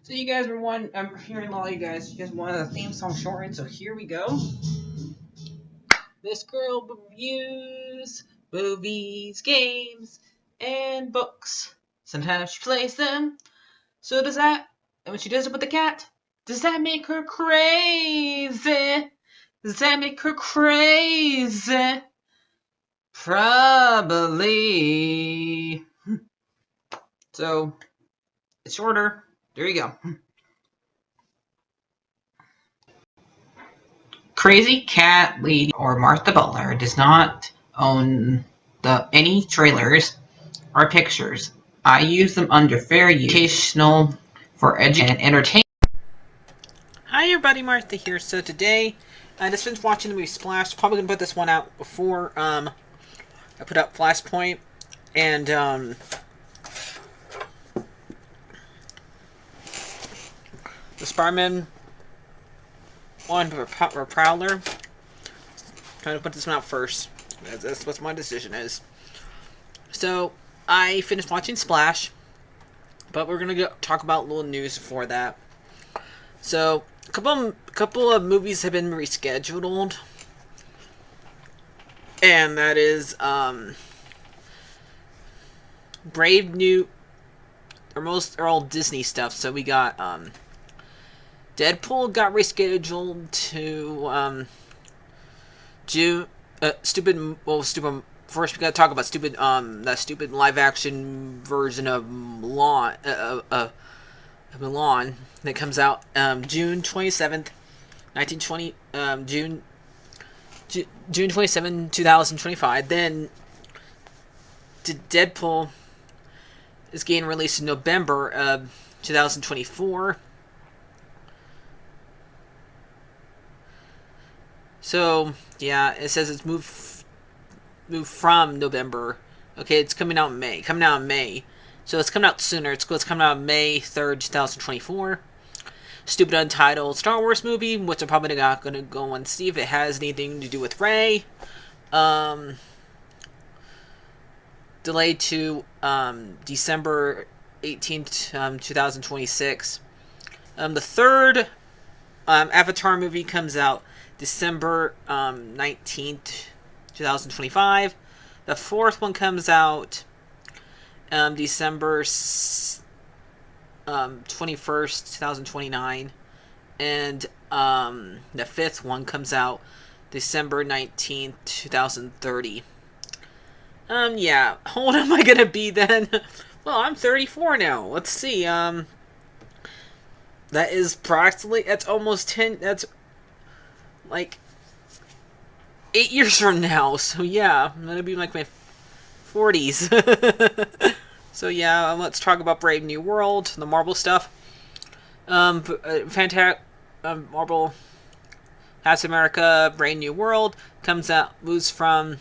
So you guys were one. I'm hearing a lot of you guys. You guys wanted a theme song shortened, so here we go. This girl reviews movies, games, and books. Sometimes she plays them. So does that. And when she does it with the cat, does that make her crazy? Does that make her crazy? Probably. So it's shorter. There you go. Crazycatlady or Martha Butler does not own any trailers or pictures. I use them under fair use, educational, for education and entertainment. Hi everybody, Martha here. So today, I just finished watching the movie Splash. Probably gonna put this one out before I put out Flashpoint, and the Spider-Man one or Prowler. Trying to put this one out first. That's what my decision is. So I finished watching Splash, but we're gonna talk about a little news before that. So a couple of movies have been rescheduled, and that is Brave New, or most are all Disney stuff. So we got Deadpool got rescheduled to June. Stupid. First, we gotta talk about that stupid live action version of Mulan that comes out June 27th, 1920. June 27, 2025. Then Deadpool is getting released in November of 2024. So yeah, it says it's moved from November. Okay, it's coming out in May. So it's coming out sooner. It's coming out May 3rd, 2024. Stupid untitled Star Wars movie, which I'm probably not going to go and see if it has anything to do with Rey. Delayed to December 18th, 2026. The third Avatar movie comes out December 19th, 2025. The fourth one comes out December 21st, 2029. And the fifth one comes out December 19th, 2030. Yeah. How old am I gonna be then? Well, I'm 34 now. Let's see. That is approximately, that's almost 10, that's like 8 years from now. So yeah, I'm gonna be in like my 40s. So yeah, let's talk about Brave New World, the Marvel stuff. Fantastic. Marvel Captain America Brave New World moves from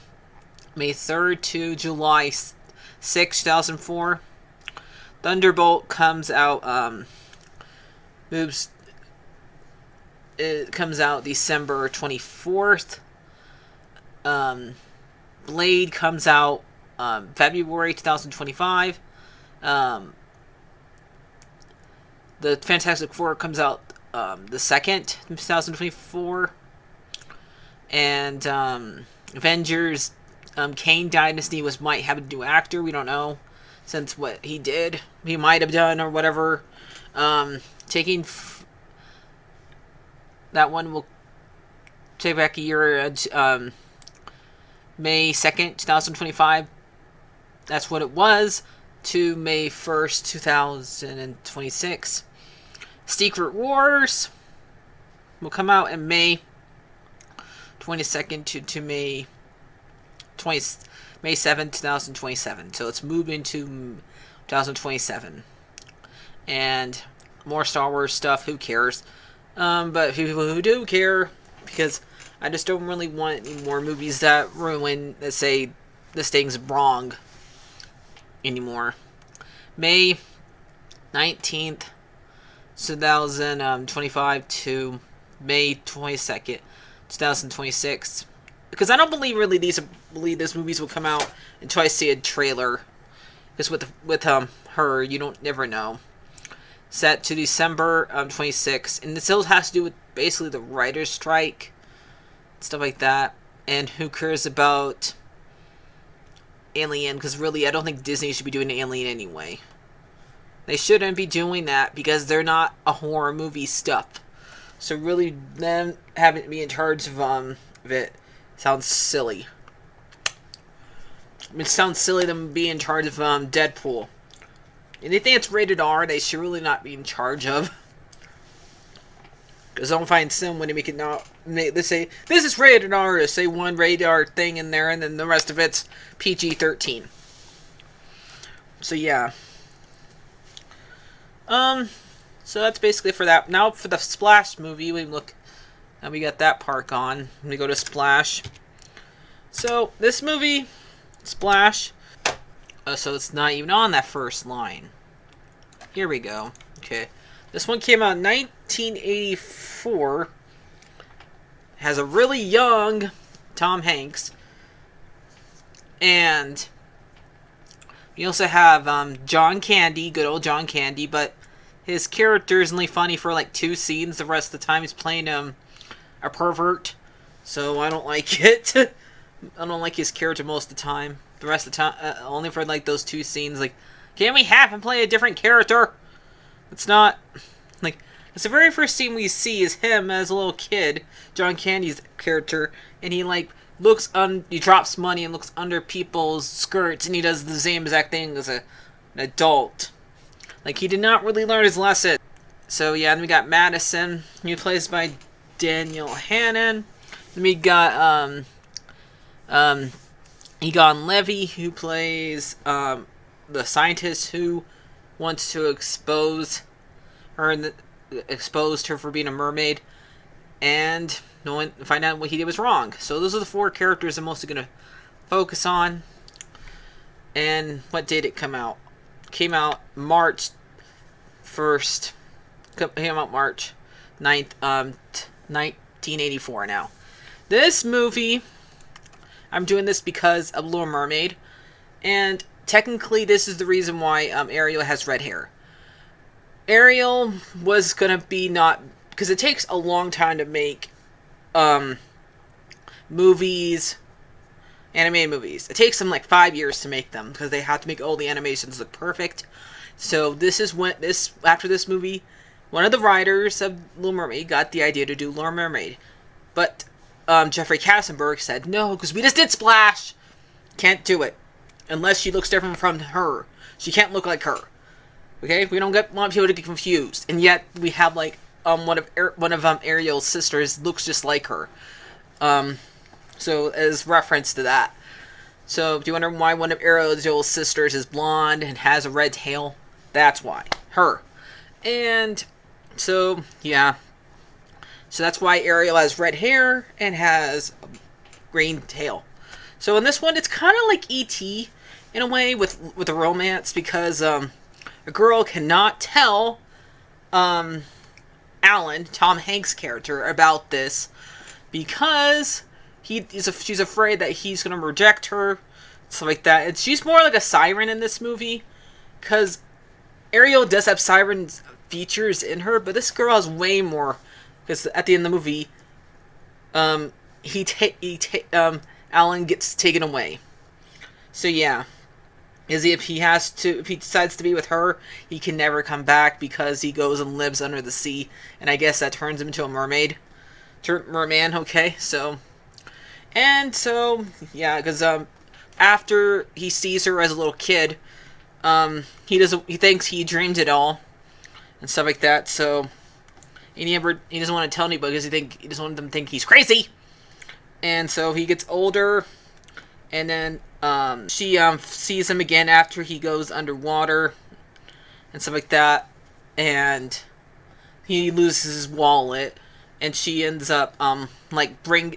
May 3rd to July 6th, 2004. Thunderbolt comes out it comes out December 24th. Blade comes out February 2025. The Fantastic Four comes out the 2nd, 2024. And Avengers Kane Dynasty might have a new actor. We don't know, since what he did, he might have done or whatever. That one will take back a year. May 2nd, 2025. That's what it was, to May 1st, 2026. Secret Wars will come out in May 22nd to May 7th, 2027. So it's moving to 2027. And more Star Wars stuff, who cares? But people who do care, because I just don't really want any more movies that say this thing's wrong anymore. May 19th, 2025 to May 22nd, 2026. Because I don't believe these movies will come out until I see a trailer. Because with her, you don't never know. set to December 26th, and this still has to do with basically the writer's strike, stuff like that. And who cares about Alien? Because really, I don't think Disney should be doing Alien anyway. They shouldn't be doing that because they're not a horror movie stuff. So really, them having to be in charge of it sounds silly. It sounds silly them being in charge of Deadpool. Anything that's rated R, they should really not be in charge of. Because I don't find some when they make it not. They say this is rated R. They say one rated R thing in there, and then the rest of it's PG-13. So yeah. So that's basically for that. Now for the Splash movie, we look. Now we got that part gone. We go to Splash. So this movie, Splash. So it's not even on that first line. Here we go. Okay. This one came out in 1984. Has a really young Tom Hanks. And you also have John Candy, good old John Candy, but his character is only funny for like 2 scenes. The rest of the time he's playing a pervert. So I don't like it. I don't like his character most of the time. The rest of the time, only for like those 2 scenes. Like, can't we have him play a different character? It's not like it's the very first scene we see is him as a little kid, John Candy's character, and he like he drops money and looks under people's skirts, and he does the same exact thing as an adult. Like, he did not really learn his lesson. So yeah, then we got Madison, who plays by Daniel Hannon. Then we got Egon Levy, who plays the scientist who wants to expose her and exposed her for being a mermaid, and find out what he did was wrong. So those are the 4 characters I'm mostly going to focus on. And what date it come out? Came out March 1st. Came out March 9th, 1984 now. This movie, I'm doing this because of Little Mermaid, and technically this is the reason why Ariel has red hair. Ariel was gonna be not, because it takes a long time to make movies, animated movies. It takes them like 5 years to make them because they have to make all the animations look perfect. So this is when after this movie, one of the writers of Little Mermaid got the idea to do Little Mermaid, but Jeffrey Katzenberg said no because we just did Splash. Can't do it unless she looks different from her. She can't look like her. Okay, we don't want people to get confused, and yet we have like one of Ariel's sisters looks just like her. So as reference to that. So do you wonder why one of Ariel's sisters is blonde and has a red tail? That's why. Her. And so yeah. So that's why Ariel has red hair and has a green tail. So in this one, it's kind of like E.T. in a way with a romance, because a girl cannot tell Alan, Tom Hanks' character, about this because she's afraid that he's going to reject her, stuff like that. And she's more like a siren in this movie, because Ariel does have siren features in her, but this girl has way more. Because at the end of the movie, Alan gets taken away. So yeah, if he decides to be with her, he can never come back because he goes and lives under the sea, and I guess that turns him into a merman. Okay, so, and so yeah, because after he sees her as a little kid, he thinks he dreamed it all, and stuff like that. So. And he doesn't want to tell anybody because he doesn't want them to think he's crazy. And so he gets older, and then she sees him again after he goes underwater and stuff like that. And he loses his wallet, and she ends up try to bring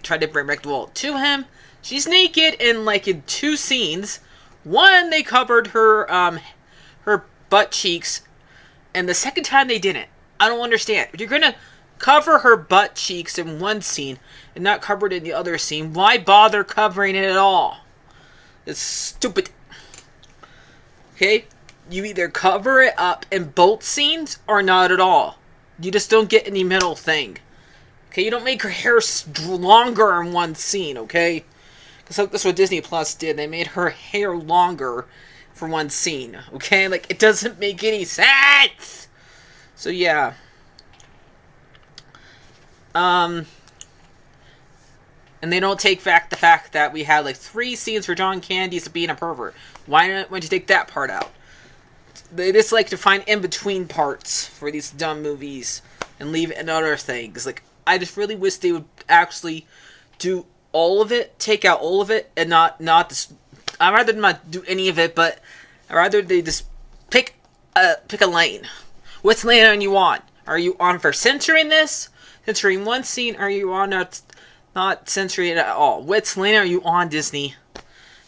back the wallet to him. She's naked, and like in 2 scenes, one they covered her her butt cheeks, and the second time they didn't. I don't understand. If you're going to cover her butt cheeks in one scene and not cover it in the other scene, why bother covering it at all? It's stupid. Okay? you either cover it up in both scenes or not at all. You just don't get any middle thing. Okay, you don't make her hair longer in one scene, okay? Because that's what Disney Plus did. They made her hair longer for one scene, okay? Like, it doesn't make any sense! So, yeah. And they don't take back the fact that we had, like, 3 scenes for John Candy's being a pervert. Why don't you take that part out? They just like to find in-between parts for these dumb movies and leave in other things. Like, I just really wish they would actually do all of it, take out all of it, and not just... I'd rather not do any of it, but I'd rather they just pick a lane. Which lane are you on? Are you on for censoring this? Censoring one scene? Are you on not censoring it at all? Which lane are you on, Disney?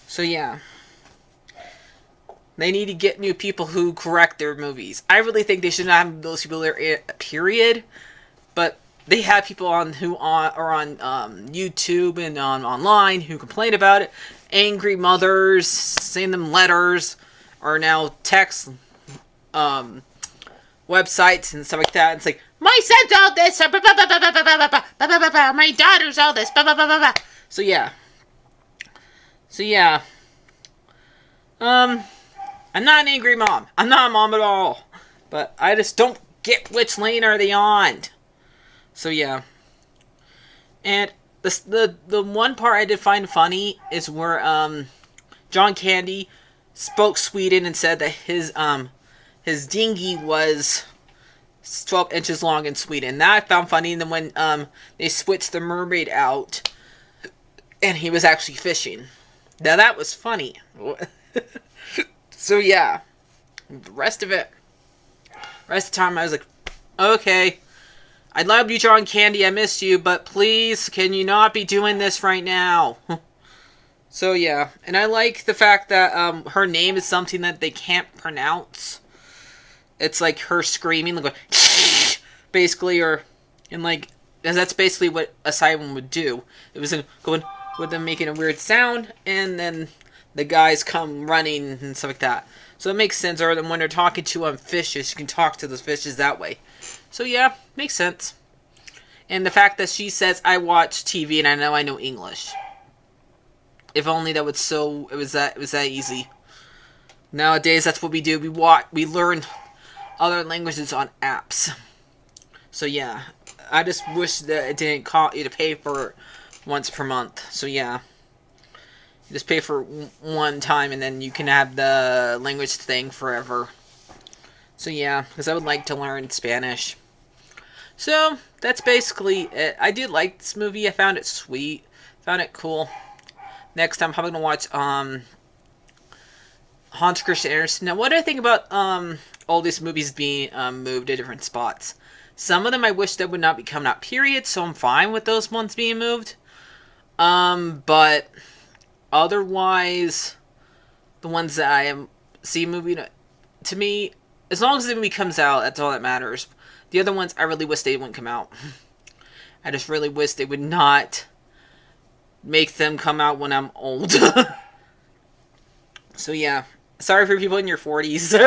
So, yeah. They need to get new people who correct their movies. I really think they should not have those people there, period. But they have people who are on YouTube and online who complain about it. Angry mothers, send them letters, or now text websites and stuff like that. It's like, my son's all this, my daughter's all this, So yeah. I'm not an angry mom. I'm not a mom at all. But I just don't get which lane are they on. So yeah. And the one part I did find funny is where John Candy spoke Sweden and said that his dinghy was 12 inches long in Sweden. That I found funny. And then when they switched the mermaid out and he was actually fishing. Now that was funny. So yeah, the rest of the time I was like, okay, I love you, John Candy, I miss you, but please, can you not be doing this right now? So yeah, and I like the fact that her name is something that they can't pronounce. It's like her screaming, like basically, and that's basically what a siren would do. It was going with them making a weird sound, and then the guys come running and stuff like that. So it makes sense. Or when they're talking to fishes, you can talk to those fishes that way. So yeah, makes sense. And the fact that she says, I watch TV and I know English. If only it was that easy. Nowadays, that's what we do. We learn other languages on apps. So yeah, I just wish that it didn't cost you to pay for it once per month. So yeah. Just pay for one time and then you can have the language thing forever. So yeah, because I would like to learn Spanish. So, that's basically it. I did like this movie. I found it sweet. Found it cool. Next time, I'm probably going to watch Hans Christian Andersen. Now, what do I think about all these movies being moved to different spots? Some of them I wish that would not be coming out, period, so I'm fine with those ones being moved. But otherwise, the ones that I see moving, to me, as long as the movie comes out, that's all that matters. The other ones, I really wish they wouldn't come out. I just really wish they would not make them come out when I'm old. So yeah, sorry for people in your 40s.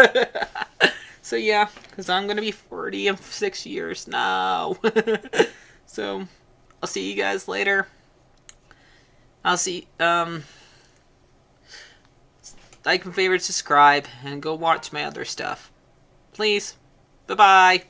So yeah, because I'm going to be 40 in 6 years now. So, I'll see you guys later. Like and favorite, subscribe, and go watch my other stuff. Please. Bye-bye.